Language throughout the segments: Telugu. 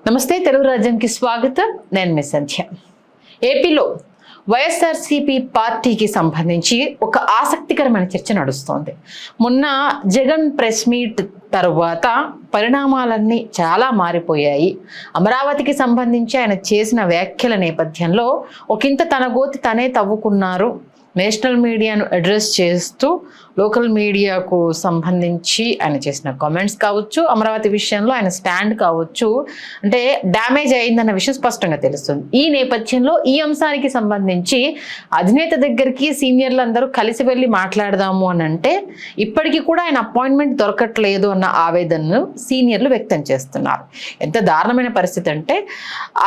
నమస్తే తెలుగు రాజ్యానికి స్వాగతం. నేను మీ సంధ్య. ఏపీలో వైఎస్ఆర్సీపీ పార్టీకి సంబంధించి ఒక ఆసక్తికరమైన చర్చ నడుస్తోంది. మొన్న జగన్ ప్రెస్ మీట్ తర్వాత పరిణామాలన్నీ చాలా మారిపోయాయి. అమరావతికి సంబంధించి ఆయన చేసిన వ్యాఖ్యల నేపథ్యంలో ఒకంత తన గోతి తనే తవ్వుకున్నారు. నేషనల్ మీడియాను అడ్రస్ చేస్తూ లోకల్ మీడియాకు సంబంధించి ఆయన చేసిన కామెంట్స్ కావచ్చు, అమరావతి విషయంలో ఆయన స్టాండ్ కావచ్చు, అంటే డ్యామేజ్ అయిందన్న విషయం స్పష్టంగా తెలుస్తుంది. ఈ నేపథ్యంలో ఈ అంశానికి సంబంధించి అధినేత దగ్గరికి సీనియర్లు అందరూ కలిసి వెళ్ళి మాట్లాడదాము అని అంటే ఇప్పటికీ కూడా ఆయన అపాయింట్మెంట్ దొరకట్లేదు అన్న ఆవేదనను సీనియర్లు వ్యక్తం చేస్తున్నారు. ఎంత దారుణమైన పరిస్థితి అంటే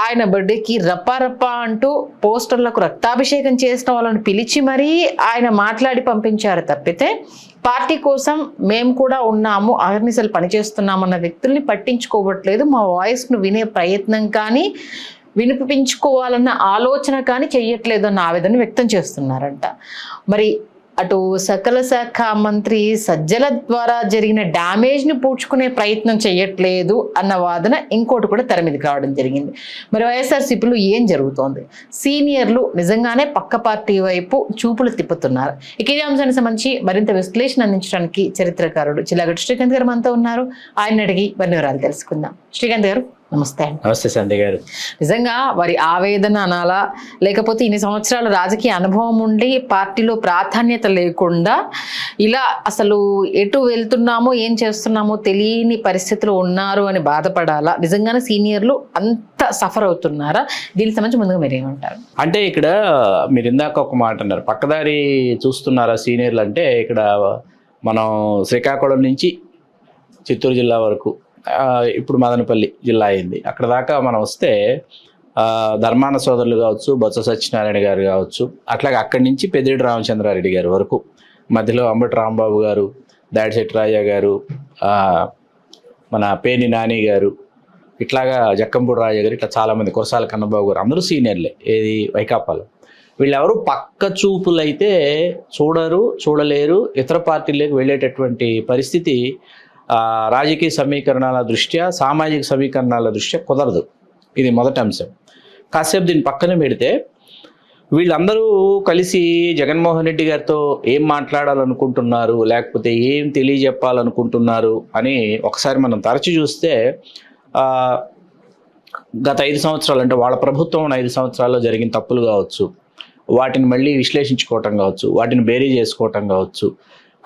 ఆయన బర్త్డేకి రప్పా అంటూ పోస్టర్లకు రక్తాభిషేకం చేసిన వాళ్ళని పిలిచి మరీ ఆయన మాట్లాడి పంపించారు తప్పితే పార్టీ కోసం మేము కూడా ఉన్నాము, అహర్నిశలు పనిచేస్తున్నాము అన్న వ్యక్తుల్ని పట్టించుకోవట్లేదు. మా వాయిస్ను వినే ప్రయత్నం కానీ వినిపించుకోవాలన్న ఆలోచన కానీ చెయ్యట్లేదు అన్న ఆవేదన వ్యక్తం చేస్తున్నారంట. మరి అటు సకల శాఖ మంత్రి సజ్జల ద్వారా జరిగిన డ్యామేజ్ని పూడ్చుకునే ప్రయత్నం చేయట్లేదు అన్న వాదన ఇంకోటి కూడా తెర మీదకి రావడం జరిగింది. మరి వైఎస్ఆర్సీపీలో ఏం జరుగుతోంది? సీనియర్లు నిజంగానే పక్క పార్టీ వైపు చూపులు తిప్పుతున్నారు. ఇక ఈ అంశానికి సంబంధించి మరింత విశ్లేషణ అందించడానికి చరిత్రకారుడు చిల్లగట్టు శ్రీకాంత్ గారు మనతో ఉన్నారు. ఆయన అడిగి వారి వివరాలు తెలుసుకుందాం. శ్రీకాంత్ గారు నమస్తే. నమస్తే సంధ్య గారు. నిజంగా వారి ఆవేదన అనాలా, లేకపోతే ఇన్ని సంవత్సరాల రాజకీయ అనుభవం ఉండి పార్టీలో ప్రాధాన్యత లేకుండా ఇలా అసలు ఎటు వెళ్తున్నామో ఏం చేస్తున్నామో తెలియని పరిస్థితిలో ఉన్నారు అని బాధపడాలా? నిజంగానే సీనియర్లు అంత సఫర్ అవుతున్నారా? దీనికి సంబంధించి ముందుగా మీరు ఏమంటారు? అంటే ఇక్కడ మీరు ఇందాక ఒక మాట అన్నారు, పక్కదారి చూస్తున్నారా సీనియర్లు అంటే, ఇక్కడ మనం శ్రీకాకుళం నుంచి చిత్తూరు జిల్లా వరకు, ఇప్పుడు మదనపల్లి జిల్లా అయింది, అక్కడ దాకా మనం వస్తే ధర్మాన సోదరులు కావచ్చు, బొత్స సత్యనారాయణ గారు కావచ్చు, అట్లాగే అక్కడి నుంచి పెద్దిరెడ్డి రామచంద్రారెడ్డి గారి వరకు, మధ్యలో అంబటి రాంబాబు గారు, దాడిశెట్టి రాజా గారు, మన పేని నాని గారు, ఇట్లాగా జక్కంపూడి రాజా గారు, ఇట్లా చాలామంది, కురసాల కన్నబాబు గారు, అందరూ సీనియర్లే ఏది వైకాపాలో. వీళ్ళెవరు పక్క చూపులైతే చూడరు, చూడలేరు, ఇతర పార్టీలకు వెళ్ళేటటువంటి పరిస్థితి రాజకీయ సమీకరణాల దృష్ట్యా, సామాజిక సమీకరణాల దృష్ట్యా కుదరదు. ఇది మొదటి అంశం. కాసేపు దీన్ని పక్కన పెడితే వీళ్ళందరూ కలిసి జగన్మోహన్ రెడ్డి గారితో ఏం మాట్లాడాలనుకుంటున్నారు, లేకపోతే ఏం తెలియజెప్పాలనుకుంటున్నారు అని ఒకసారి మనం తరచి చూస్తే గత 5 సంవత్సరాలు, అంటే వాళ్ళ ప్రభుత్వం 5 సంవత్సరాల్లో జరిగిన తప్పులు కావచ్చు, వాటిని మళ్ళీ విశ్లేషించుకోవటం కావచ్చు, వాటిని బేరీ చేసుకోవటం కావచ్చు.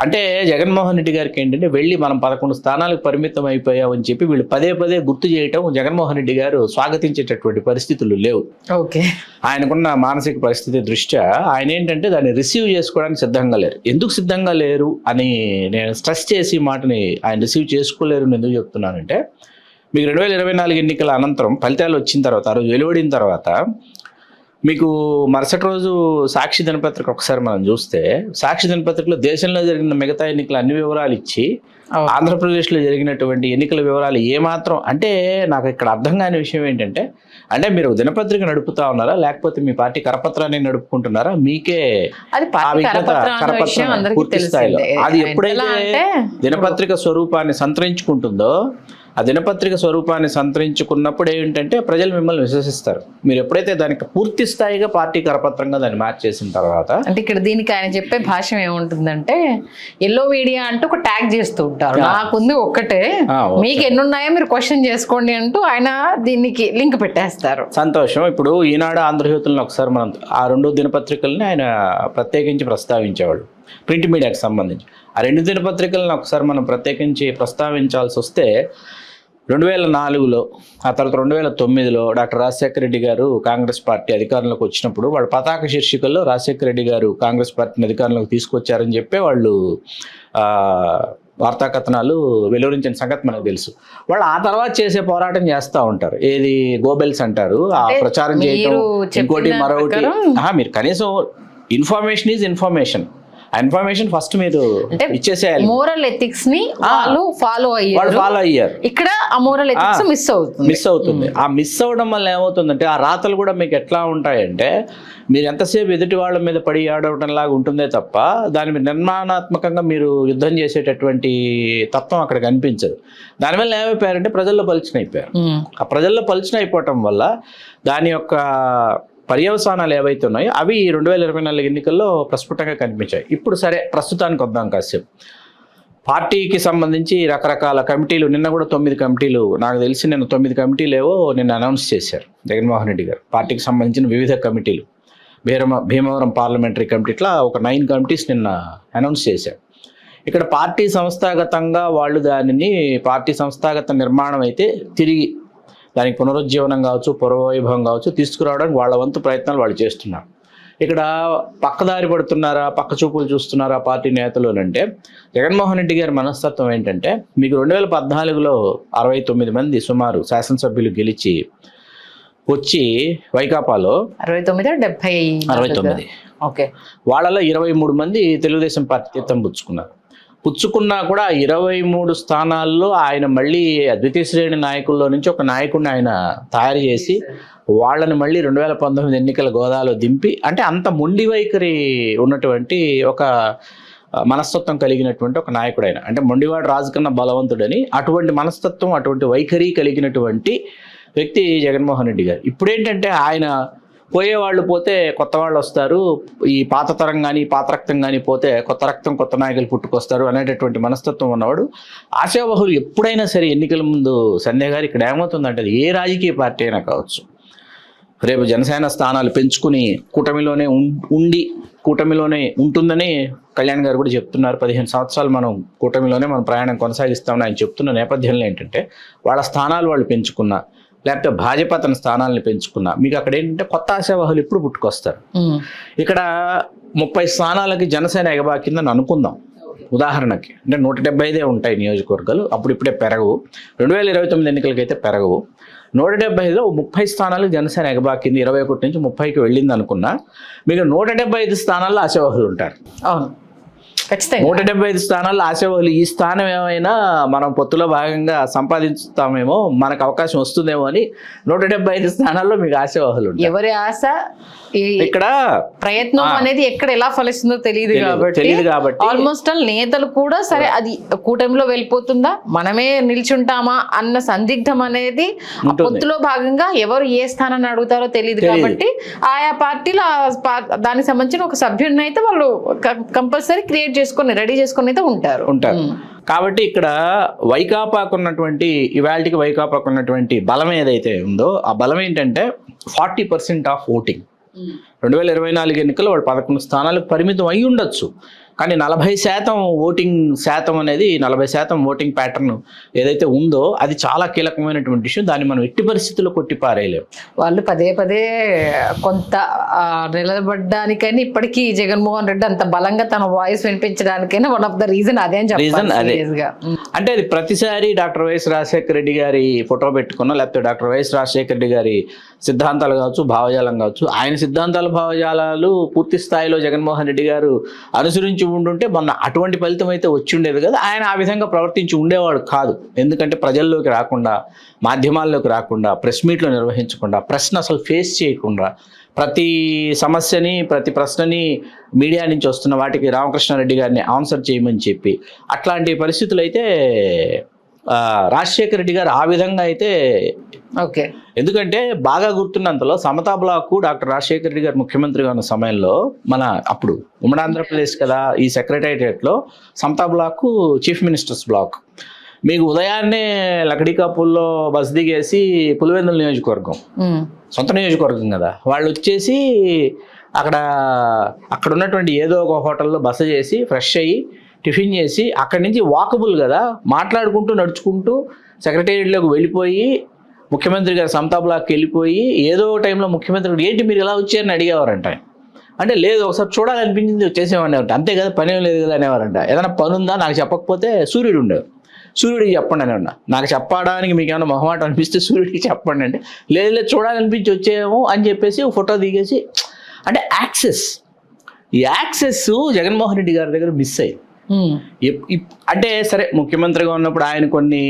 అంటే జగన్మోహన్ రెడ్డి గారికి ఏంటంటే వెళ్ళి మనం 11 స్థానాలకు పరిమితం అయిపోయామని చెప్పి వీళ్ళు పదే పదే గుర్తు చేయటం జగన్మోహన్ రెడ్డి గారు స్వాగతించేటటువంటి పరిస్థితులు లేవు. ఓకే, ఆయనకున్న మానసిక పరిస్థితి దృష్ట్యా ఆయన ఏంటంటే దాన్ని రిసీవ్ చేసుకోవడానికి సిద్ధంగా లేరు. ఎందుకు సిద్ధంగా లేరు అని నేను స్ట్రెస్ చేసి మాటని, ఆయన రిసీవ్ చేసుకోలేరు అని ఎందుకు చెప్తున్నానంటే, మీకు 2024 ఎన్నికల అనంతరం ఫలితాలు వచ్చిన తర్వాత, ఆ రోజు వెలువడిన తర్వాత మీకు మరుసటి రోజు సాక్షి దినపత్రిక ఒకసారి మనం చూస్తే, సాక్షి దినపత్రికలో దేశంలో జరిగిన మిగతా ఎన్నికల అన్ని వివరాలు ఇచ్చి, ఆంధ్రప్రదేశ్లో జరిగినటువంటి ఎన్నికల వివరాలు ఏమాత్రం, అంటే నాకు ఇక్కడ అర్థం కాని విషయం ఏంటంటే, అంటే మీరు దినపత్రిక నడుపుతా ఉన్నారా, లేకపోతే మీ పార్టీ కరపత్రాన్ని నడుపుకుంటున్నారా? మీకే పూర్తి స్థాయిలో అది ఎప్పుడైతే దినపత్రిక స్వరూపాన్ని సంతరించుకుంటుందో, ఆ దినపత్రిక స్వరూపాన్ని సంతరించుకున్నప్పుడు ఏంటంటే ప్రజలు మిమ్మల్ని విశ్వసిస్తారు. మీరు ఎప్పుడైతే దానికి పూర్తి స్థాయిగా పార్టీ కరపత్రంగా దాన్ని మార్చేసిన తర్వాత, అంటే ఇక్కడ దీనికి ఆయన చెప్పే భాషం ఏముంటుందంటే, ఎల్లో మీడియా అంటూ ఒక ట్యాగ్ చేస్తూ ఉంటారు. నాకుంది ఒక్కటే, మీకు ఎన్ని ఉన్నాయో మీరు క్వశ్చన్ చేసుకోండి అంటూ ఆయన దీనికి లింక్ పెట్టేస్తారు. సంతోషం. ఇప్పుడు ఈనాడు, ఆంధ్రజ్యోతులను ఒకసారి మనం ఆ 2 దినపత్రికల్ని ఆయన ప్రత్యేకించి ప్రస్తావించేవాళ్ళు, ప్రింట్ మీడియాకి సంబంధించి. ఆ 2 దినపత్రికలను ఒకసారి మనం ప్రత్యేకించి ప్రస్తావించాల్సి వస్తే, 2004లో, ఆ తర్వాత 2009లో డాక్టర్ రాజశేఖర రెడ్డి గారు కాంగ్రెస్ పార్టీ అధికారంలోకి వచ్చినప్పుడు వాళ్ళ పతాక శీర్షికల్లో రాజశేఖర రెడ్డి గారు కాంగ్రెస్ పార్టీని అధికారంలోకి తీసుకొచ్చారని చెప్పి వాళ్ళు వార్తా కథనాలు వెలువరించిన సంగతి మనకు తెలుసు. వాళ్ళు ఆ తర్వాత చేసే పోరాటం చేస్తూ ఉంటారు. ఏది గోబెల్స్ అంటారు, ఆ ప్రచారం చేయటం, ఇంకోటి మరొకటి. మీరు కనీసం ఇన్ఫర్మేషన్ ఈజ్ ఇన్ఫర్మేషన్ ఆ ఇన్ఫర్మేషన్ ఫస్ట్ మీరు అంటే ఇచ్చేసేయాలి. మోరల్ ఎథిక్స్ ని వాళ్ళు ఫాలో అయ్యారు. ఇక్కడ ఆ మోరల్ ఎథిక్స్ మిస్ అవుతుంది. ఆ మిస్ అవడం వల్ల ఏమవుతుందంటే ఆ రాతలు కూడా మీకు ఎట్లా ఉంటాయంటే మీరు ఎంతసేపు ఎదుటి వాళ్ళ మీద పడి ఆడవడం లాగా ఉంటుందే తప్ప దాని మీద నిర్మాణాత్మకంగా మీరు యుద్ధం చేసేటటువంటి తత్వం అక్కడ కనిపించదు. దానివల్ల ఏమైపోయారంటే ప్రజల్లో పలిచిన అయిపోయారు. ఆ ప్రజల్లో పలిచిన అయిపోవటం వల్ల దాని యొక్క పర్యవసానాలు ఏవైతే ఉన్నాయో అవి 2024 ఎన్నికల్లో ప్రస్ఫుటంగా కనిపించాయి. ఇప్పుడు సరే ప్రస్తుతానికి వద్దాం కాసేపు. పార్టీకి సంబంధించి రకరకాల కమిటీలు, నిన్న కూడా 9 కమిటీలు, నాకు తెలిసి నిన్న 9 కమిటీలు ఏవో నిన్న అనౌన్స్ చేశారు జగన్మోహన్ రెడ్డి గారు. పార్టీకి సంబంధించిన వివిధ కమిటీలు, భీమవరం పార్లమెంటరీ కమిటీ, ఇట్లా ఒక 9 కమిటీస్ నిన్న అనౌన్స్ చేశారు. ఇక్కడ పార్టీ సంస్థాగతంగా వాళ్ళు దానిని పార్టీ సంస్థాగత నిర్మాణం అయితే తిరిగి దానికి పునరుజ్జీవనం కావచ్చు, పూర్వవైభవం కావచ్చు తీసుకురావడానికి వాళ్ళ వంతు ప్రయత్నాలు వాళ్ళు చేస్తున్నారు. ఇక్కడ పక్కదారి పడుతున్నారా, పక్క చూపులు చూస్తున్నారా పార్టీ నేతలు అంటే జగన్మోహన్ రెడ్డి గారి మనస్తత్వం ఏంటంటే మీకు 2014లో 69 మంది సుమారు శాసనసభ్యులు గెలిచి వచ్చి వైకాపాలో 69 ఓకే, వాళ్ళలో 23 మంది తెలుగుదేశం పార్టీ తీర్థం పుచ్చుకున్నా కూడా 23 స్థానాల్లో ఆయన మళ్ళీ ద్వితీయ శ్రేణి నాయకుల్లో నుంచి ఒక నాయకుడిని ఆయన తయారు చేసి వాళ్ళని మళ్ళీ 2019 ఎన్నికల గోదాలో దింపి, అంటే అంత మొండి వైఖరి ఉన్నటువంటి ఒక మనస్తత్వం కలిగినటువంటి ఒక నాయకుడు ఆయన. అంటే మొండివాడు రాజు కన్నా బలవంతుడని అటువంటి మనస్తత్వం, అటువంటి వైఖరి కలిగినటువంటి వ్యక్తి జగన్మోహన్ రెడ్డి గారు. ఇప్పుడేంటంటే ఆయన పోయేవాళ్ళు పోతే కొత్త వాళ్ళు వస్తారు, ఈ పాత తరం కానీ పాత రక్తం కానీ పోతే కొత్త రక్తం కొత్త నాయకులు పుట్టుకొస్తారు అనేటటువంటి మనస్తత్వం ఉన్నవాడు. ఆశావహులు ఎప్పుడైనా సరే ఎన్నికల ముందు సంధ్య గారు ఇక్కడ ఏమవుతుందంటే అది ఏ రాజకీయ పార్టీ అయినా కావచ్చు, రేపు జనసేన స్థానాలు పెంచుకుని కూటమిలోనే కూటమిలోనే ఉంటుందని కళ్యాణ్ గారు కూడా చెప్తున్నారు. 15 సంవత్సరాలు మనం కూటమిలోనే మనం ప్రయాణం కొనసాగిస్తామని ఆయన చెప్తున్న నేపథ్యంలో ఏంటంటే వాళ్ళ స్థానాలు వాళ్ళు పెంచుకున్నా, లేకపోతే భాజపా తన స్థానాలను పెంచుకున్నా, మీకు అక్కడ ఏంటంటే కొత్త ఆశావాహులు ఇప్పుడు పుట్టుకొస్తారు. ఇక్కడ 30 స్థానాలకి జనసేన ఎగబాకిందని అనుకుందాం ఉదాహరణకి, అంటే 175 ఉంటాయి నియోజకవర్గాలు, అప్పుడు ఇప్పుడే పెరగవు. 2029 ఎన్నికలకైతే పెరగవు. 175లో 30 స్థానాలకు జనసేన ఎగబాకింది, 21 నుంచి 30కి వెళ్ళింది అనుకున్నా, మీకు 175 స్థానాల్లో ఆశావాహులు ఉంటారు. అవును, 175 స్థానాల్లో ఆశావాహులు. ఈ స్థానం ఏమైనా మనం పొత్తులో భాగంగా సంపాదించుతామేమో, మనకు అవకాశం వస్తుందేమో అని 175 స్థానాల్లో మీకు ఆశావాహులు ఉంటారు. ఎవరి ఆశ ఇక్కడ ప్రయత్నం అనేది ఎక్కడ ఎలా ఫలిస్తుందో తెలియదు కాబట్టి ఆల్మోస్ట్ ఆల్ నేతలు కూడా సరే అది కూటమిలో వెళ్ళిపోతుందా, మనమే నిల్చుంటామా అన్న సందిగ్ధం అనేది పొత్తులో భాగంగా ఎవరు ఏ స్థానాన్ని అడుగుతారో తెలియదు కాబట్టి ఆయా పార్టీలు దానికి సంబంధించిన ఒక సభ్యుడిని అయితే వాళ్ళు కంపల్సరీ క్రియేట్ చేసుకొని రెడీ చేసుకొని అయితే ఉంటారు. కాబట్టి ఇక్కడ ఇవాళకి వైకాపాకు ఉన్నటువంటి బలం ఏదైతే ఉందో ఆ బలం ఏంటంటే 40% ఆఫ్ ఓటింగ్. 2024 ఎన్నికల్లో వాళ్ళు 11 స్థానాలకు పరిమితం అయి ఉండొచ్చు, కానీ 40% ఓటింగ్ శాతం అనేది 40% ఓటింగ్ ప్యాటర్న్ ఏదైతే ఉందో అది చాలా కీలకమైనటువంటి విషయం. దాన్ని మనం ఎట్టి పరిస్థితుల్లో కొట్టి పారేయలేము. వాళ్ళు పదే కొంత నిలబడ్డానికైనా ఇప్పటికీ జగన్మోహన్ రెడ్డి అంత బలంగా తన వాయిస్ వినిపించడానికైనా వన్ ఆఫ్ ద రీజన్ అదే అని చెప్పాలి. అంటే అది ప్రతిసారి డాక్టర్ వైఎస్ రాజశేఖర రెడ్డి గారి ఫోటో పెట్టుకున్నా, లేకపోతే డాక్టర్ వైఎస్ రాజశేఖర రెడ్డి గారి సిద్ధాంతాలు కావచ్చు, భావజాలం కావచ్చు, ఆయన సిద్ధాంతాలు భావజాలాలు పూర్తి స్థాయిలో జగన్మోహన్ రెడ్డి గారు అనుసరించి ఉండుంటే మొన్న అటువంటి ఫలితం అయితే వచ్చి ఉండేది కదా. ఆయన ఆ విధంగా ప్రవర్తించి ఉండేవాడు కాదు. ఎందుకంటే ప్రజల్లోకి రాకుండా, మాధ్యమాల్లోకి రాకుండా, ప్రెస్ మీట్లు నిర్వహించకుండా, ప్రశ్న అసలు ఫేస్ చేయకుండా, ప్రతి సమస్యని ప్రతి ప్రశ్నని మీడియా నుంచి వస్తున్న వాటికి రామకృష్ణారెడ్డి గారిని ఆన్సర్ చేయమని చెప్పి అట్లాంటి పరిస్థితులు అయితే రాజశేఖర రెడ్డి గారు ఆ విధంగా అయితే ఓకే. ఎందుకంటే బాగా గుర్తున్నంతలో సమతా బ్లాక్ డాక్టర్ రాజశేఖర రెడ్డి గారు ముఖ్యమంత్రిగా ఉన్న సమయంలో మన అప్పుడు ఉమ్మడి ఆంధ్రప్రదేశ్ కదా, ఈ సెక్రటేరియట్లో సమతా బ్లాక్ చీఫ్ మినిస్టర్స్ బ్లాక్. మీకు ఉదయాన్నే లకడీకాపూల్లో బస్ దిగేసి పులివెందుల నియోజకవర్గం సొంత నియోజకవర్గం కదా, వాళ్ళు వచ్చేసి అక్కడ ఉన్నటువంటి ఏదో ఒక హోటల్లో బస చేసి ఫ్రెష్ అయ్యి టిఫిన్ చేసి అక్కడి నుంచి వాకబుల్ కదా మాట్లాడుకుంటూ నడుచుకుంటూ సెక్రటేరియట్లోకి వెళ్ళిపోయి ముఖ్యమంత్రి గారు సమతా బ్లాక్కి వెళ్ళిపోయి ఏదో టైంలో ముఖ్యమంత్రి ఏంటి మీరు ఎలా వచ్చారని అడిగేవారంట. అంటే లేదు ఒకసారి చూడాలనిపించింది వచ్చేసేవాడిని అంతే కదా, పని ఏం లేదు కదా అనేవారంట. ఏదైనా పని ఉందా నాకు చెప్పకపోతే సూర్యుడు ఉండేవారు, సూర్యుడికి చెప్పండి అని ఉన్నా, నాకు చెప్పడానికి మీకు ఏమైనా మొహమాట అనిపిస్తే సూర్యుడికి చెప్పండి అంటే లేదు చూడాలనిపించి వచ్చేమో అని చెప్పేసి ఫోటో దిగేసి, అంటే యాక్సెస్ ఈ యాక్సెస్ జగన్మోహన్ రెడ్డి గారి దగ్గర మిస్ అయ్యింది. అంటే సరే ముఖ్యమంత్రిగా ఉన్నప్పుడు ఆయన కొన్ని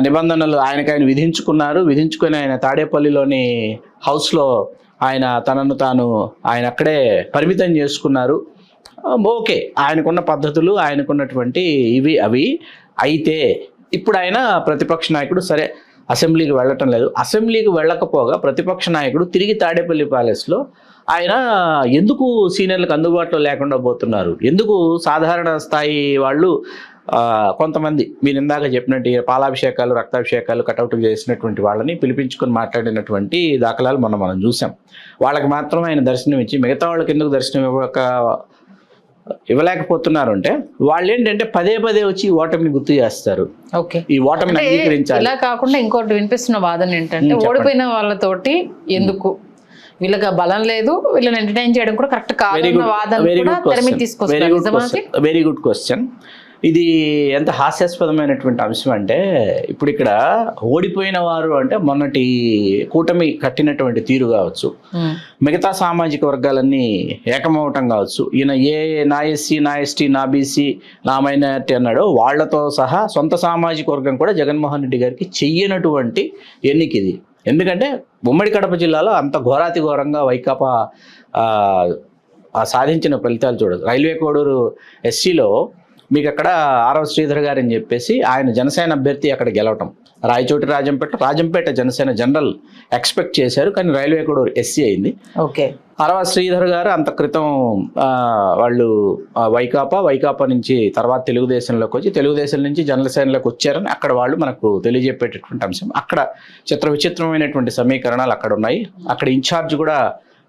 నిబంధనలు ఆయన విధించుకొని ఆయన తాడేపల్లిలోని హౌస్లో ఆయన తనను తాను ఆయన అక్కడే పరిమితం చేసుకున్నారు. ఓకే, ఆయనకున్న పద్ధతులు ఆయనకున్నటువంటి అవి అయితే ఇప్పుడు ఆయన ప్రతిపక్ష నాయకుడు, సరే అసెంబ్లీకి వెళ్ళటం లేదు. అసెంబ్లీకి వెళ్ళకపోగా ప్రతిపక్ష నాయకుడు తిరిగి తాడేపల్లి ప్యాలెస్లో ఆయన ఎందుకు సీనియర్లకు అందుబాటులో లేకుండా పోతున్నారు, ఎందుకు సాధారణ స్థాయి వాళ్ళు కొంతమంది మీరు ఇందాక చెప్పినట్టు పాలాభిషేకాలు రక్తాభిషేకాలు కటౌట్లు చేసినటువంటి వాళ్ళని పిలిపించుకొని మాట్లాడినటువంటి దాఖలాలు మనం చూసాం. వాళ్ళకి మాత్రం ఆయన దర్శనం ఇచ్చి మిగతా వాళ్ళకి ఎందుకు దర్శనం ఇవ్వలేకపోతున్నారు అంటే వాళ్ళు ఏంటంటే పదే వచ్చి ఈ ఓటమిని గుర్తు చేస్తారు. ఓకే, ఈ ఓటమిని అంగీకరించాలి. ఇలా కాకుండా ఇంకోటి వినిపిస్తున్న వాదన ఏంటంటే ఓడిపోయిన వాళ్ళతోటి ఎందుకు వీళ్ళకి బలం లేదు, వీళ్ళని ఎంటర్టైన్ చేయడం కూడా కరెక్ట్ కాదు వాదన కూడా తెర మీద తీసుకొస్తారు. Very good question. ఇది ఎంత హాస్యాస్పదమైనటువంటి అంశం అంటే ఇప్పుడు ఇక్కడ ఓడిపోయిన వారు అంటే మొన్నటి కూటమి కట్టినటువంటి తీరు కావచ్చు, మిగతా సామాజిక వర్గాలన్నీ ఏకమవటం కావచ్చు, ఈయన నా ఎస్సీ నా ఎస్టీ నా బీసీ నా మైనారిటీ అన్నాడో వాళ్లతో సహా సొంత సామాజిక వర్గం కూడా జగన్మోహన్ రెడ్డి గారికి చెయ్యనటువంటి ఎన్నిక ఇది. ఎందుకంటే ఉమ్మడి కడప జిల్లాలో అంత ఘోరాతి ఘోరంగా వైకాపా సాధించిన ఫలితాలు చూడదు. రైల్వే కోడూరు ఎస్సీలో మీకు అక్కడ ఆరవ శ్రీధర్ గారు అని చెప్పేసి ఆయన జనసేన అభ్యర్థి అక్కడ గెలవటం, రాయచోటి రాజంపేట జనసేన జనరల్ ఎక్స్పెక్ట్ చేశారు, కానీ రైల్వే కోడూరు ఎస్సీ అయింది. ఓకే, ఆరవ శ్రీధర్ గారు అంత క్రితం వాళ్ళు వైకాపా నుంచి తర్వాత తెలుగుదేశంలోకి వచ్చి తెలుగుదేశం నుంచి జనసేనలోకి వచ్చారని అక్కడ వాళ్ళు మనకు తెలియజెప్పేటటువంటి అంశం. అక్కడ విచిత్రమైనటువంటి సమీకరణాలు అక్కడ ఉన్నాయి. అక్కడ ఇన్ఛార్జ్ కూడా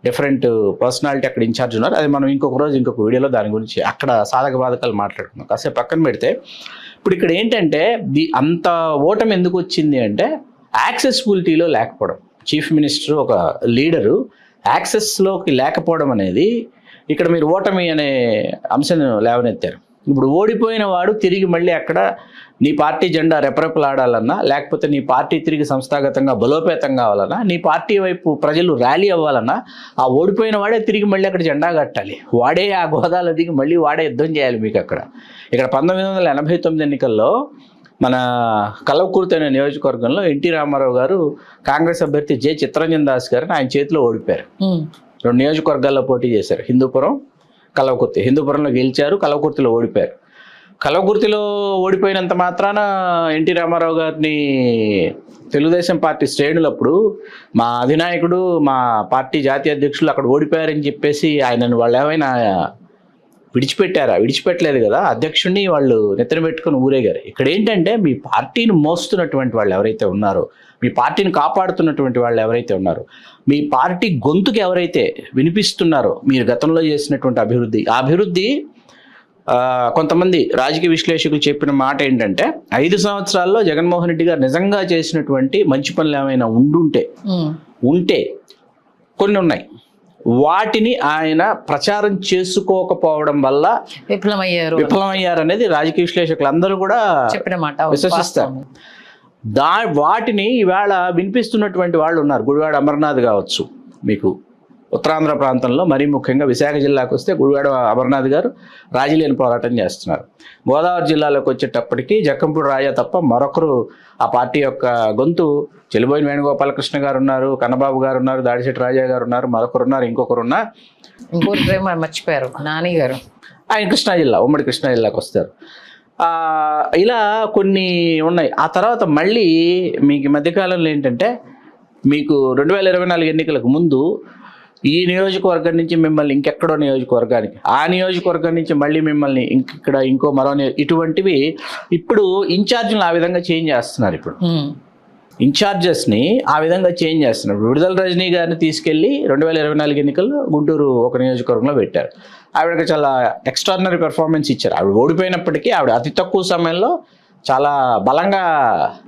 డిఫరెంట్ పర్సనాలిటీ అక్కడ ఇన్ఛార్జ్ ఉన్నారు. అది మనం ఇంకొక రోజు ఇంకొక వీడియోలో దాని గురించి అక్కడ సాధక బాధకాలు మాట్లాడుకున్నాం. కాసేపు పక్కన పెడితే ఇప్పుడు ఇక్కడ ఏంటంటే అంత ఓటమి ఎందుకు వచ్చింది అంటే యాక్సెసిబిలిటీలో లేకపోవడం. చీఫ్ మినిస్టర్ ఒక లీడరు యాక్సెస్లోకి లేకపోవడం అనేది ఇక్కడ మీరు ఓటమి అనే అంశం లేవనెత్తారు. ఇప్పుడు ఓడిపోయిన వాడు తిరిగి మళ్ళీ అక్కడ నీ పార్టీ జెండా రెపరెపలాడాలన్నా, లేకపోతే నీ పార్టీ తిరిగి సంస్థాగతంగా బలోపేతం కావాలన్నా, నీ పార్టీ వైపు ప్రజలు ర్యాలీ అవ్వాలన్నా ఆ ఓడిపోయిన వాడే తిరిగి మళ్ళీ అక్కడ జెండా కట్టాలి. వాడే ఆ గోదాలో దిగి మళ్ళీ వాడే యుద్ధం చేయాలి మీకు అక్కడ. ఇక్కడ 1989 ఎన్నికల్లో మన కల్వకుర్తి అనే నియోజకవర్గంలో ఎన్టీ రామారావు గారు కాంగ్రెస్ అభ్యర్థి జె చిత్తరంజన్ దాస్ గారిని ఆయన చేతిలో ఓడిపోయారు. 2 నియోజకవర్గాల్లో పోటీ చేశారు, హిందూపురం కల్వకుర్తి. హిందూపురంలో గెలిచారు, కల్వకుర్తిలో ఓడిపోయారు. కల్వకుర్తిలో ఓడిపోయినంత మాత్రాన ఎన్టీ రామారావు గారిని తెలుగుదేశం పార్టీ శ్రేణులప్పుడు మా అధినాయకుడు మా పార్టీ జాతీయ అధ్యక్షులు అక్కడ ఓడిపోయారని చెప్పేసి ఆయనను వాళ్ళు ఏమైనా విడిచిపెట్టారా? విడిచిపెట్టలేదు కదా. అధ్యక్షుడిని వాళ్ళు నెత్తిన పెట్టుకుని ఊరేగారు. ఇక్కడ ఏంటంటే మీ పార్టీని మోస్తున్నటువంటి వాళ్ళు ఎవరైతే ఉన్నారో, మీ పార్టీని కాపాడుతున్నటువంటి వాళ్ళు ఎవరైతే ఉన్నారో, మీ పార్టీ గొంతుకు ఎవరైతే వినిపిస్తున్నారో మీరు గతంలో చేసినటువంటి అభివృద్ధి కొంతమంది రాజకీయ విశ్లేషకులు చెప్పిన మాట ఏంటంటే 5 సంవత్సరాల్లో జగన్మోహన్ రెడ్డి గారు నిజంగా చేసినటువంటి మంచి పనులు ఏమైనా ఉంటే కొన్ని ఉన్నాయి, వాటిని ఆయన ప్రచారం చేసుకోకపోవడం వల్ల విఫలమయ్యారు అనేది రాజకీయ విశ్లేషకులు అందరూ కూడా చెప్పిన మాట విశ్వసిస్తారు. వాటిని ఈవేళ వినిపిస్తున్నటువంటి వాళ్ళు ఉన్నారు. గుడివాడ అమర్నాథ్ కావచ్చు, మీకు ఉత్తరాంధ్ర ప్రాంతంలో మరీ ముఖ్యంగా విశాఖ జిల్లాకు వస్తే గుడివాడ అమర్నాథ్ గారు రాజీలేని పోరాటం చేస్తున్నారు. గోదావరి జిల్లాలోకి వచ్చేటప్పటికి జక్కంపూడి రాజా తప్ప మరొకరు ఆ పార్టీ యొక్క గొంతు. చెలిబోయిన వేణుగోపాలకృష్ణ గారు ఉన్నారు, కన్నబాబు గారు ఉన్నారు, దాడిశెట్టి రాజా గారు ఉన్నారు, మరొకరు ఉన్నారు, ఇంకొకరు మర్చిపోయారు నాని గారు. ఆయన కృష్ణా జిల్లా, ఉమ్మడి కృష్ణా జిల్లాకు వస్తారు. ఇలా కొన్ని ఉన్నాయి. ఆ తర్వాత మళ్ళీ మీకు మధ్యకాలంలో ఏంటంటే మీకు 2024 ఎన్నికలకు ముందు ఈ నియోజకవర్గం నుంచి మిమ్మల్ని ఇంకెక్కడో నియోజకవర్గానికి, ఆ నియోజకవర్గం నుంచి మళ్ళీ మిమ్మల్ని ఇంకో మరో ఇటువంటివి ఇప్పుడు ఇన్ఛార్జ్ని ఆ విధంగా చేంజ్ చేస్తున్నారు. ఇప్పుడు ఇన్ఛార్జెస్ని ఆ విధంగా చేంజ్ చేస్తున్నారు. విడుదల రజనీ గారిని తీసుకెళ్ళి 2024 ఎన్నికల్లో గుంటూరు ఒక నియోజకవర్గంలో పెట్టారు. ఆవిడకి చాలా ఎక్స్ట్రాడినరీ పెర్ఫార్మెన్స్ ఇచ్చారు. ఆవిడ ఓడిపోయినప్పటికీ ఆవిడ అతి తక్కువ సమయంలో చాలా బలంగా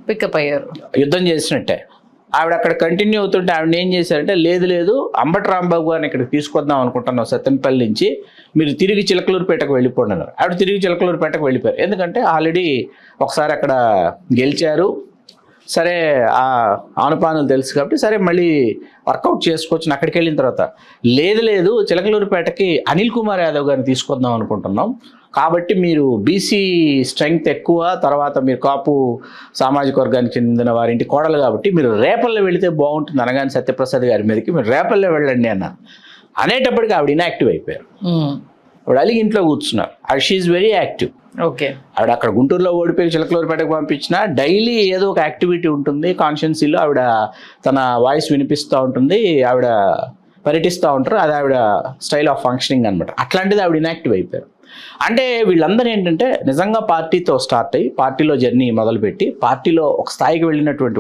పికప్ అయ్యారు, యుద్ధం చేసినట్టే. ఆవిడ అక్కడ కంటిన్యూ అవుతుంటే ఆవిడ ఏం చేశారంటే లేదు అంబటి రాంబాబు గారిని ఇక్కడికి తీసుకొద్దాం అనుకుంటున్నాం సత్తెనపల్లి నుంచి, మీరు తిరిగి చిలకలూరుపేటకు వెళ్ళిపోండి అన్నారు. ఆవిడ తిరిగి చిలకలూరుపేటకు వెళ్ళిపోయారు. ఎందుకంటే ఆల్రెడీ ఒకసారి అక్కడ గెలిచారు, సరే ఆ ఆనుపానులు తెలుసు కాబట్టి సరే మళ్ళీ వర్కౌట్ చేసుకోవచ్చు. అక్కడికి వెళ్ళిన తర్వాత లేదు చిలకలూరిపేటకి అనిల్ కుమార్ యాదవ్ గారిని తీసుకొద్దాం అనుకుంటున్నాం, కాబట్టి మీరు బీసీ స్ట్రెంగ్త్ ఎక్కువ, తర్వాత మీరు కాపు సామాజిక వర్గానికి చెందిన వారింటి కోడలు కాబట్టి మీరు రేపల్లో వెళితే బాగుంటుంది అనగానే సత్యప్రసాద్ గారి మీదకి మీరు రేపల్లో వెళ్ళండి అన్నారు. అనేటప్పటికి ఆవిడ ఇన్యాక్టివ్ అయిపోయారు. ఆవిడ అలిగి ఇంట్లో కూర్చున్నారు. She very active. ఓకే, ఆవిడ అక్కడ గుంటూరులో ఓడిపోయి చిలకలూరిపేటకు పంపించినా డైలీ ఏదో ఒక యాక్టివిటీ ఉంటుంది. కాన్షియన్సీలో ఆవిడ తన వాయిస్ వినిపిస్తూ ఉంటుంది, ఆవిడ పర్యటిస్తూ ఉంటారు. అది ఆవిడ స్టైల్ ఆఫ్ ఫంక్షనింగ్ అనమాట. అట్లాంటిది ఆవిడ ఇన్యాక్టివ్ అయిపోయారు. అంటే వీళ్ళందరూ ఏంటంటే నిజంగా పార్టీతో స్టార్ట్ అయ్యి పార్టీలో జర్నీ మొదలుపెట్టి పార్టీలో ఒక స్థాయికి వెళ్ళినటువంటి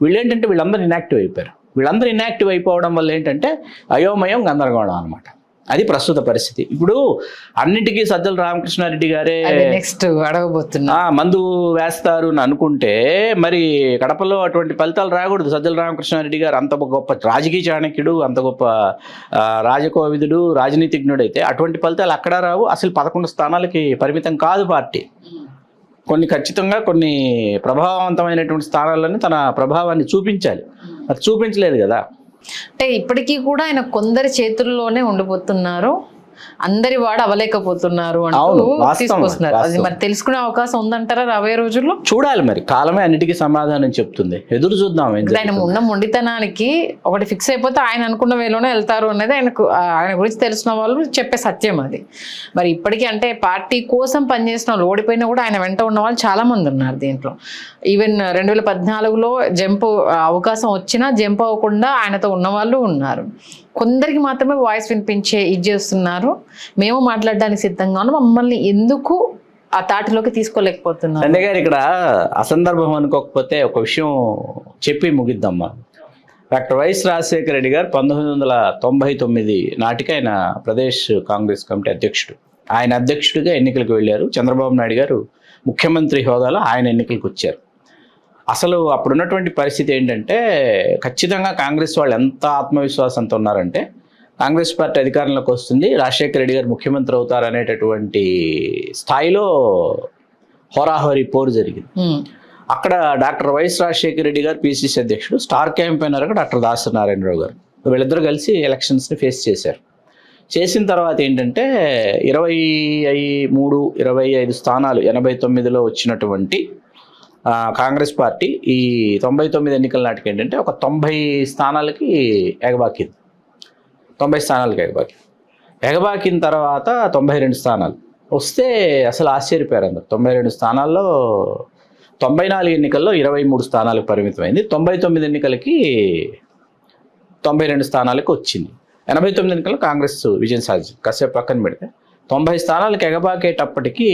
వీళ్ళేంటంటే వీళ్ళందరూ ఇన్యాక్టివ్ అయిపోయారు. వీళ్ళందరూ ఇన్యాక్టివ్ అయిపోవడం వల్ల ఏంటంటే అయోమయం, గందరగోళం అనమాట. అది ప్రస్తుత పరిస్థితి. ఇప్పుడు అన్నిటికీ సజ్జల రామకృష్ణారెడ్డి గారే నెక్స్ట్ అడగబోతున్నా మందు వేస్తారు అని అనుకుంటే మరి కడపలో అటువంటి ఫలితాలు రాకూడదు. సజ్జల రామకృష్ణారెడ్డి గారు అంత గొప్ప రాజకీయ చాణక్యుడు, అంత గొప్ప రాజకోవిదుడు, రాజనీతిజ్ఞుడు అయితే అటువంటి ఫలితాలు అక్కడ రావు. అసలు 11 స్థానాలకి పరిమితం కాదు పార్టీ. ఖచ్చితంగా కొన్ని ప్రభావవంతమైనటువంటి స్థానాలని తన ప్రభావాన్ని చూపించాలి. అది చూపించలేదు కదా. అంటే ఇప్పటికీ కూడా ఆయన కొందరి చేతుల్లోనే ఉండిపోతున్నారు, అందరి వాడు అవలేకపోతున్నారు అంటూ తీసుకొస్తున్నారు. అది మరి తెలుసుకునే అవకాశం ఉందంటారా రాబోయే రోజుల్లో? చూడాలి, మరి కాలమే అన్నిటికీ సమాధానం చెప్తుంది. ఎదురు చూద్దాం. ఆయన ఉన్న మొండితనానికి ఒకటి ఫిక్స్ అయిపోతే ఆయన అనుకున్న వేలోనే వెళ్తారు అనేది ఆయన గురించి తెలిసిన వాళ్ళు చెప్పే సత్యం అది. మరి ఇప్పటికీ అంటే పార్టీ కోసం పనిచేసిన వాళ్ళు ఓడిపోయినా కూడా ఆయన వెంట ఉన్న వాళ్ళు చాలా మంది ఉన్నారు దీంట్లో. ఈవెన్ 2014లో జంప్ అవకాశం వచ్చినా జంప్ అవ్వకుండా ఆయనతో ఉన్న వాళ్ళు ఉన్నారు. కొందరికి మాత్రమే వాయిస్ వినిపించే ఇది చేస్తున్నారు. మేము మాట్లాడడానికి సిద్ధంగా ఉన్నాం, మమ్మల్ని ఎందుకు ఆ తాటిలోకి తీసుకోలేకపోతున్నారు? అందుకని ఇక్కడ అసందర్భం అనుకోకపోతే ఒక విషయం చెప్పి ముగిద్దామా. డాక్టర్ వైఎస్ రాజశేఖర రెడ్డి గారు 1999 నాటికి ఆయన ప్రదేశ్ కాంగ్రెస్ కమిటీ అధ్యక్షుడు. ఆయన అధ్యక్షుడిగా ఎన్నికలకు వెళ్ళారు. చంద్రబాబు నాయుడు గారు ముఖ్యమంత్రి హోదాలో ఆయన ఎన్నికలకు వచ్చారు. అసలు అప్పుడున్నటువంటి పరిస్థితి ఏంటంటే ఖచ్చితంగా కాంగ్రెస్ వాళ్ళు ఎంత ఆత్మవిశ్వాసంతో ఉన్నారంటే కాంగ్రెస్ పార్టీ అధికారంలోకి వస్తుంది, రాజశేఖర రెడ్డి గారు ముఖ్యమంత్రి అవుతారు అనేటటువంటి స్థాయిలో హోరాహోరీ పోరు జరిగింది. అక్కడ డాక్టర్ వైఎస్ రాజశేఖర రెడ్డి గారు పిసిసి అధ్యక్షుడు, స్టార్ క్యాంపెయినర్గా డాక్టర్ దాసరి నారాయణరావు గారు, వీళ్ళిద్దరూ కలిసి ఎలక్షన్స్ని ఫేస్ చేశారు. చేసిన తర్వాత ఏంటంటే 25 స్థానాలు 89లో వచ్చినటువంటి కాంగ్రెస్ పార్టీ ఈ 99 ఎన్నికల నాటికి ఏంటంటే ఒక 90 స్థానాలకి ఎగబాకింది. 90 స్థానాలకి ఎగబాకిన తర్వాత 92 స్థానాలు వస్తే అసలు ఆశ్చర్యపోయారు అందరు. 92 స్థానాల్లో 94 ఎన్నికల్లో 23 స్థానాలకు పరిమితమైంది. 99 ఎన్నికలకి 92 స్థానాలకు వచ్చింది. 89 ఎన్నికల్లో కాంగ్రెస్ విజయం సాధించింది. కాసేపు పక్కన పెడితే 90 స్థానాలకు ఎగబాకేటప్పటికీ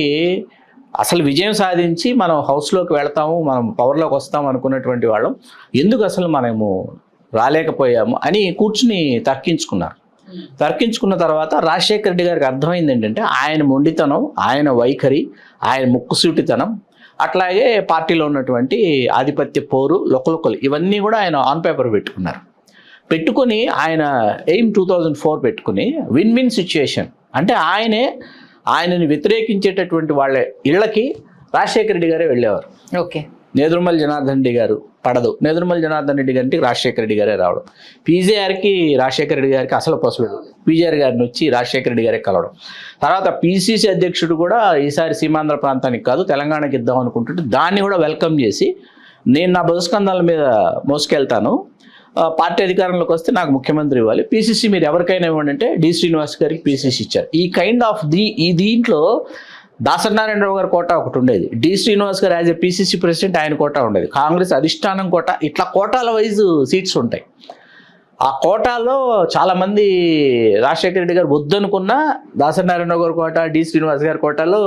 అసలు విజయం సాధించి మనం హౌస్లోకి వెళ్తాము, మనం పవర్లోకి వస్తాము అనుకున్నటువంటి వాళ్ళం ఎందుకు అసలు మనము రాలేకపోయాము అని కూర్చుని తర్కించుకున్న తర్వాత రాజశేఖర రెడ్డి గారికి అర్థమైంది ఏంటంటే ఆయన మొండితనం, ఆయన వైఖరి, ఆయన ముక్కుసూటితనం, అట్లాగే పార్టీలో ఉన్నటువంటి ఆధిపత్య పోరు, లొకలొకలు ఇవన్నీ కూడా ఆయన ఆన్ పేపర్ పెట్టుకుని ఆయన ఎయిమ్ 2004 పెట్టుకుని విన్ విన్ సిచ్యుయేషన్ అంటే ఆయనని వ్యతిరేకించేటటువంటి వాళ్ళ ఇళ్లకి రాజశేఖర రెడ్డి గారే వెళ్ళేవారు. ఓకే, నేదురుమల్లి జనార్దన్ రెడ్డి గారు పడదు, నేదురుమల్లి జనార్దన్ రెడ్డి గారికి రాజశేఖర రెడ్డి గారే రావడం, పీజేఆర్కి రాజశేఖర రెడ్డి గారికి అసలు పసుడు, పీజేఆర్ గారిని వచ్చి రాజశేఖర రెడ్డి గారే కలవడం. తర్వాత పిసిసి అధ్యక్షుడు కూడా ఈసారి సీమాంధ్ర ప్రాంతానికి కాదు తెలంగాణకి ఇద్దాం అనుకుంటుంటే దాన్ని కూడా వెల్కమ్ చేసి నేను నా బతుస్కంధాల మీద మోసుకెళ్తాను, పార్టీ అధికారంలోకి వస్తే నాకు ముఖ్యమంత్రి ఇవ్వాలి, పీసీసీ మీరు ఎవరికైనా ఇవ్వండి అంటే డి శ్రీనివాస్ గారికి పీసీసీ ఇచ్చారు. ఈ కైండ్ ఆఫ్ దీంట్లో దాసరి నారాయణరావు గారి కోటా ఒకటి ఉండేది, డి శ్రీనివాస్ గారు యాజ్ ఎ పీసీసీ ప్రెసిడెంట్ ఆయన కోటా ఉండేది, కాంగ్రెస్ అధిష్టానం కోటా, ఇట్లా కోటాల వైజ్ సీట్స్ ఉంటాయి. ఆ కోటాలో చాలామంది రాజశేఖర రెడ్డి గారు వద్దనుకున్న దాసరి నారాయణరావు గారి కోట, డి శ్రీనివాస్ గారి కోటాలో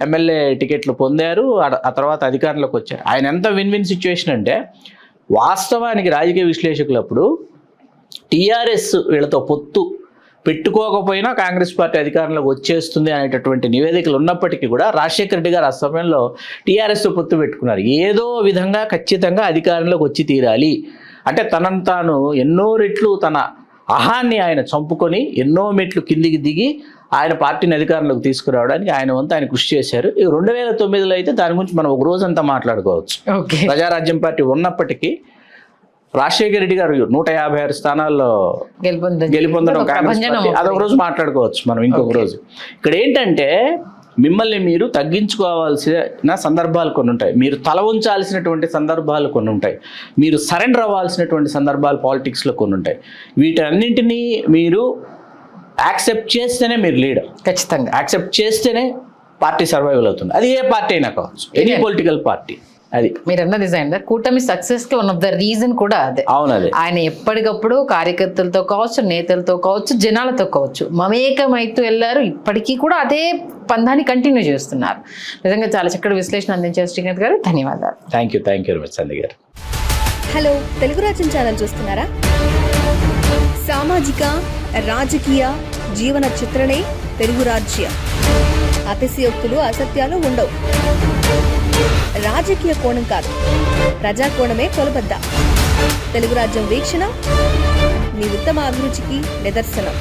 ఎమ్మెల్యే టికెట్లు పొందారు. ఆ తర్వాత అధికారంలోకి వచ్చారు. ఆయన ఎంత విన్ విన్ సిచ్యువేషన్ అంటే వాస్తవానికి రాజకీయ విశ్లేషకులు అప్పుడు టీఆర్ఎస్ వీళ్ళతో పొత్తు పెట్టుకోకపోయినా కాంగ్రెస్ పార్టీ అధికారంలోకి వచ్చేస్తుంది అనేటటువంటి నివేదికలు ఉన్నప్పటికీ కూడా రాజశేఖర రెడ్డి గారు ఆ సమయంలో టీఆర్ఎస్తో పొత్తు పెట్టుకున్నారు. ఏదో విధంగా ఖచ్చితంగా అధికారంలోకి వచ్చి తీరాలి అంటే తనను తాను ఎన్నో రెట్లు తన అహాన్ని ఆయన చంపుకొని ఎన్నో మెట్లు కిందికి దిగి ఆయన పార్టీని అధికారంలోకి తీసుకురావడానికి ఆయన వంతు ఆయన కృషి చేశారు. ఈ 2009లో అయితే దాని గురించి మనం ఒక రోజంతా మాట్లాడుకోవచ్చు. ఓకే. ప్రజారాజ్యం పార్టీ ఉన్నప్పటికీ రాజశేఖర రెడ్డి గారు 156 స్థానాల్లో గెలుపొందడం కాంగ్రెస్ పార్టీ, అదొక రోజు మాట్లాడుకోవచ్చు మనం, ఇంకొక రోజు. ఇక్కడ ఏంటంటే మిమ్మల్ని మీరు తగ్గించుకోవాల్సిన సందర్భాలు కొన్ని ఉంటాయి, మీరు తల ఉంచాల్సినటువంటి సందర్భాలు కొన్ని ఉంటాయి, మీరు సరెండర్ అవ్వాల్సినటువంటి సందర్భాలు పాలిటిక్స్లో కొన్ని ఉంటాయి. వీటన్నింటినీ మీరు యాక్సెప్ట్ చేస్తేనే మీరు లీడర్. ఖచ్చితంగా యాక్సెప్ట్ చేస్తేనే పార్టీ సర్వైవల్ అవుతుంది. అది ఏ పార్టీ అయినా కావచ్చు, ఎనీ పొలిటికల్ పార్టీ. అది మీరు అన్నది నిజంగా కూటమి సక్సెస్ కి వన్ ఆఫ్ ద రీజన్ కూడా అదే. అవునది. ఆయన ఎప్పటికప్పుడు కార్యకర్తలతో కావచ్చు, నేతలతో కావచ్చు, జనాలతో కావచ్చు మమేకమైతూ వెళ్ళారు. ఇప్పటికీ కూడా అదే పందాన్ని కంటిన్యూ చేస్తున్నారు. నిజంగా చాలా చక్కటి విశ్లేషణ అందించారు శ్రీకాంత్ గారు, ధన్యవాదాలు. థ్యాంక్ యూ వెరీ మచ్ సంధ్య గారు. హలో, తెలుగు రాజ్యం ఛానల్ చూస్తున్నారా? సామాజిక, రాజకీయ, జీవన చిత్రణే తెలుగు రాజ్యం. అతిశయోక్తులు, అసత్యాలు ఉండవు. రాజకీయ కోణం కాదు, ప్రజా కోణమే కొలబద్ద. తెలుగు రాజ్యం వీక్షణ మీ ఉత్తమ అభిరుచికి నిదర్శనం.